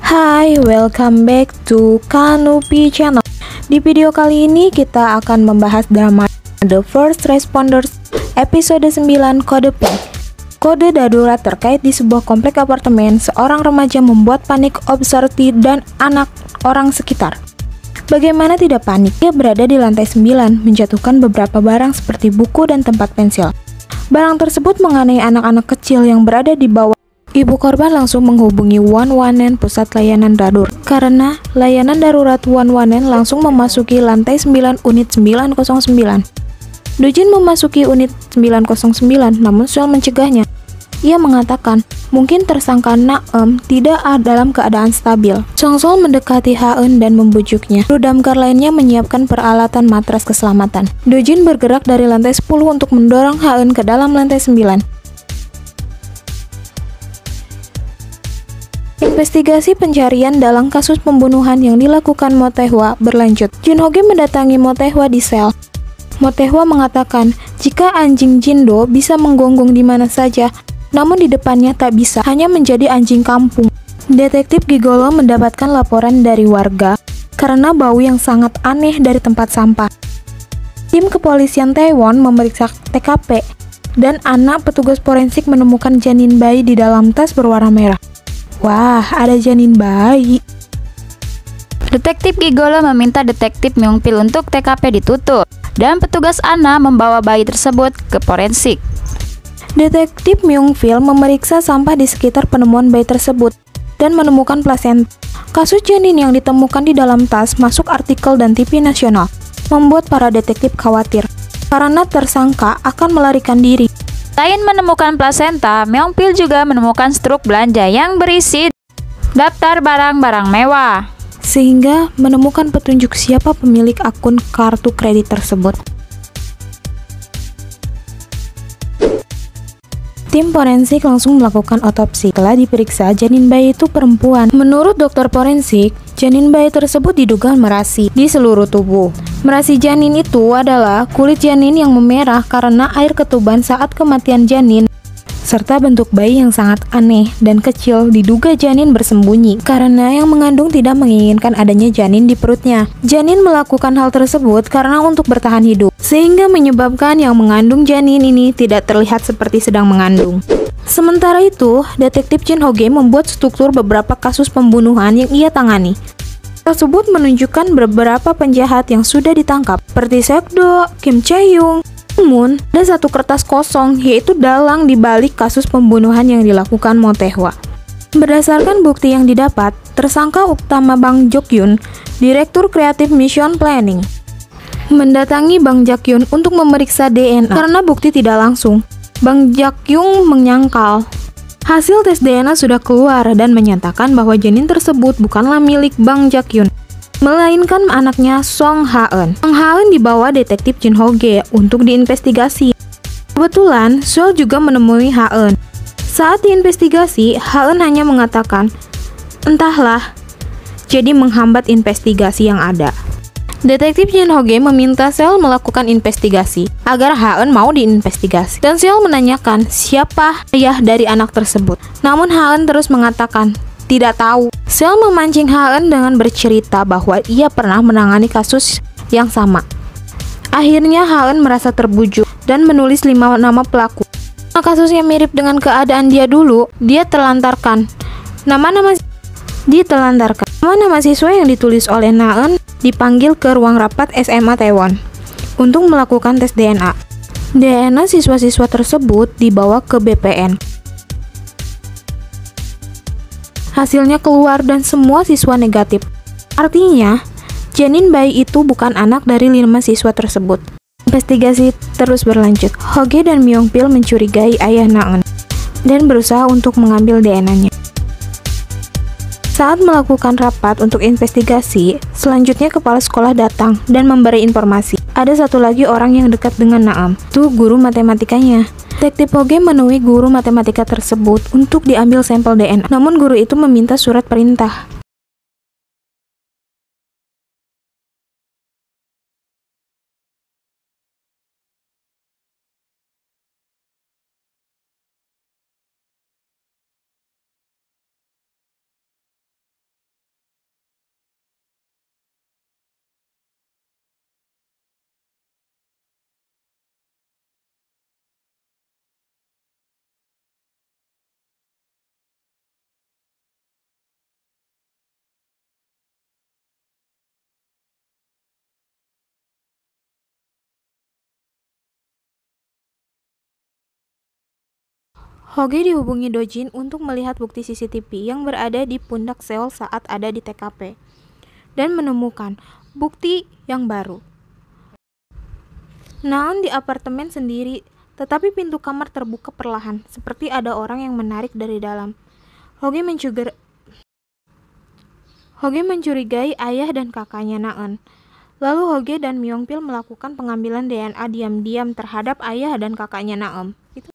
Hai, welcome back to Kanupi Channel. Di video kali ini kita akan membahas drama The First Responders episode 9 Kode Pink. Kode darurat terkait di sebuah komplek apartemen, seorang remaja membuat panik obserti dan anak orang sekitar. Bagaimana tidak panik? Dia berada di lantai 9, menjatuhkan beberapa barang seperti buku dan tempat pensil. Barang tersebut mengenai anak-anak kecil yang berada di bawah. Ibu korban langsung menghubungi 111 pusat layanan darurat karena layanan darurat 111 langsung memasuki lantai 9 unit 909. Dojin memasuki unit 909 namun Seol mencegahnya. Ia mengatakan mungkin tersangka Naeum tidak dalam keadaan stabil. Seol mendekati Haeun dan membujuknya. Kru damkar lainnya menyiapkan peralatan matras keselamatan. Dojin bergerak dari lantai 10 untuk mendorong Haeun ke dalam lantai 9. Investigasi pencarian dalam kasus pembunuhan yang dilakukan Mo Tae-hwa berlanjut. Jin Ho-ge mendatangi Mo Tae-hwa di sel. Mo Tae-hwa mengatakan jika anjing Jindo bisa menggonggong di mana saja, namun di depannya tak bisa, hanya menjadi anjing kampung. Detektif Gigolo mendapatkan laporan dari warga karena bau yang sangat aneh dari tempat sampah. Tim kepolisian Taiwan memeriksa TKP dan anak petugas forensik menemukan janin bayi di dalam tas berwarna merah. Wah, ada janin bayi. Detektif Gigolo meminta Detektif Myung-pil untuk TKP ditutup, dan petugas Ana membawa bayi tersebut ke forensik. Detektif Myung-pil memeriksa sampah di sekitar penemuan bayi tersebut dan menemukan plasenta. Kasus janin yang ditemukan di dalam tas masuk artikel dan TV nasional, membuat para detektif khawatir karena tersangka akan melarikan diri. Selain menemukan plasenta, Myung-pil juga menemukan struk belanja yang berisi daftar barang-barang mewah, sehingga menemukan petunjuk siapa pemilik akun kartu kredit tersebut. Tim forensik langsung melakukan otopsi. Setelah diperiksa, janin bayi itu perempuan. Menurut dokter forensik, janin bayi tersebut diduga merasi di seluruh tubuh. Merasi janin itu adalah kulit janin yang memerah karena air ketuban saat kematian janin, serta bentuk bayi yang sangat aneh dan kecil. Diduga janin bersembunyi karena yang mengandung tidak menginginkan adanya janin di perutnya. Janin melakukan hal tersebut karena untuk bertahan hidup, sehingga menyebabkan yang mengandung janin ini tidak terlihat seperti sedang mengandung. Sementara itu, detektif Jin Ho-ge membuat struktur beberapa kasus pembunuhan yang ia tangani. Tersebut menunjukkan beberapa penjahat yang sudah ditangkap, seperti Seok-do, Kim Chae-young, namun, ada satu kertas kosong, yaitu dalang di balik kasus pembunuhan yang dilakukan Mo Tae-hwa. Berdasarkan bukti yang didapat, tersangka utama Bang Jok-yun, Direktur Kreatif Mission Planning, mendatangi Bang Jak-yun untuk memeriksa DNA karena bukti tidak langsung. Bang Jak-yun menyangkal. Hasil tes DNA sudah keluar dan menyatakan bahwa janin tersebut bukanlah milik Bang Jak-yun, melainkan anaknya Song Haeun. Song Haeun dibawa detektif Jin Ho-ge untuk diinvestigasi. Kebetulan, Seol juga menemui Haeun. Saat diinvestigasi, Haeun hanya mengatakan, "Entahlah," jadi menghambat investigasi yang ada. Detektif Jin Ho-ge meminta Seol melakukan investigasi agar Haeun mau diinvestigasi. Dan Seol menanyakan siapa ayah dari anak tersebut. Namun Haeun terus mengatakan tidak tahu. Seol memancing Haeun dengan bercerita bahwa ia pernah menangani kasus yang sama. Akhirnya Haeun merasa terbujuk dan menulis 5 nama pelaku. Kasusnya mirip dengan keadaan dia dulu. Dia telantarkan nama-nama siswa yang ditulis oleh Naeun dipanggil ke ruang rapat SMA Taiwan untuk melakukan tes DNA. DNA siswa-siswa tersebut dibawa ke BPN. Hasilnya keluar dan semua siswa negatif. Artinya, janin bayi itu bukan anak dari 5 siswa tersebut. Investigasi terus berlanjut. Ho-ge dan Myung-pil mencurigai ayah Naeun dan berusaha untuk mengambil DNA-nya. Saat melakukan rapat untuk investigasi, selanjutnya kepala sekolah datang dan memberi informasi. Ada satu lagi orang yang dekat dengan Naeum, itu guru matematikanya. Detektif Ho-ge menemui guru matematika tersebut untuk diambil sampel DNA. Namun guru itu meminta surat perintah. Hoge dihubungi Dojin untuk melihat bukti CCTV yang berada di pundak Seol saat ada di TKP dan menemukan bukti yang baru. Naon di apartemen sendiri, tetapi pintu kamar terbuka perlahan, seperti ada orang yang menarik dari dalam. Hoge mencurigai ayah dan kakaknya Naeun. Lalu Hoge dan Myungpil melakukan pengambilan DNA diam-diam terhadap ayah dan kakaknya Naeun.